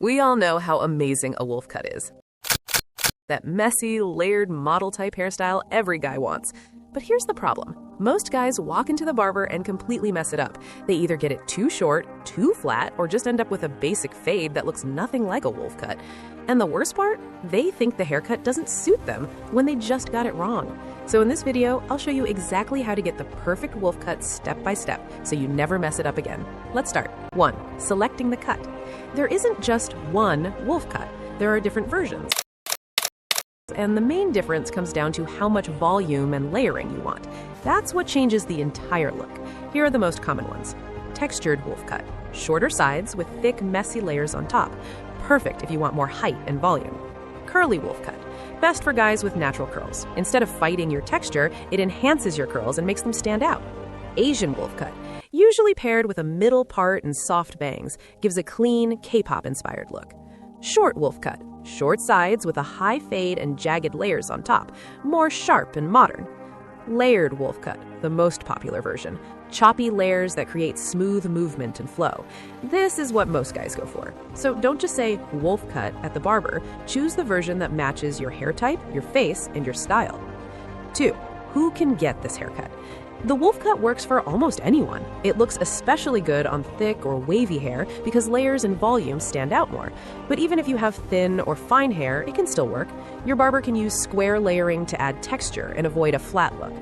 We all know how amazing a wolf cut is. That messy, layered, model-type hairstyle every guy wants. But here's the problem. Most guys walk into the barber and completely mess it up. They either get it too short, too flat, or just end up with a basic fade that looks nothing like a wolf cut. And the worst part? They think the haircut doesn't suit them when they just got it wrong. So in this video, I'll show you exactly how to get the perfect wolf cut step by step so you never mess it up again. Let's start. 1. Selecting the cut. There isn't just one wolf cut. There are different versions. And the main difference comes down to how much volume and layering you want. That's what changes the entire look. Here are the most common ones. Textured wolf cut. Shorter sides with thick, messy layers on top. Perfect if you want more height and volume. Curly wolf cut. Best for guys with natural curls. Instead of fighting your texture, it enhances your curls and makes them stand out. Asian wolf cut. Usually paired with a middle part and soft bangs. Gives a clean, K-pop inspired look. Short wolf cut. Short sides with a high fade and jagged layers on top. More sharp and modern. Layered wolf cut, the most popular version. Choppy layers that create smooth movement and flow. This is what most guys go for. So don't just say wolf cut at the barber. Choose the version that matches your hair type, your face, and your style. 2. Who can get this haircut? The wolf cut works for almost anyone. It looks especially good on thick or wavy hair because layers and volume stand out more. But even if you have thin or fine hair, it can still work. Your barber can use square layering to add texture and avoid a flat look.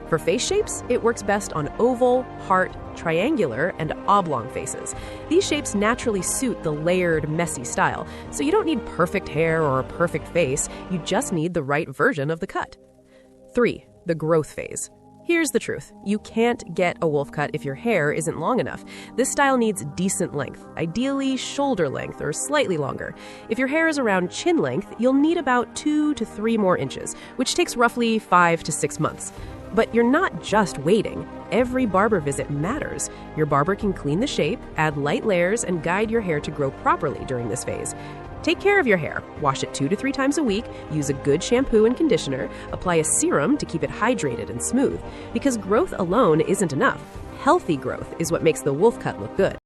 For face shapes, it works best on oval, heart, triangular, and oblong faces. These shapes naturally suit the layered, messy style, so you don't need perfect hair or a perfect face, you just need the right version of the cut. 3. The growth phase. Here's the truth. You can't get a wolf cut if your hair isn't long enough. This style needs decent length, ideally shoulder length or slightly longer. If your hair is around chin length, you'll need about 2 to 3 more inches, which takes roughly 5 to 6 months. But you're not just waiting. Every barber visit matters. Your barber can clean the shape, add light layers, and guide your hair to grow properly during this phase. Take care of your hair. Wash it 2 to 3 times a week, use a good shampoo and conditioner, apply a serum to keep it hydrated and smooth. Because growth alone isn't enough. Healthy growth is what makes the wolf cut look good.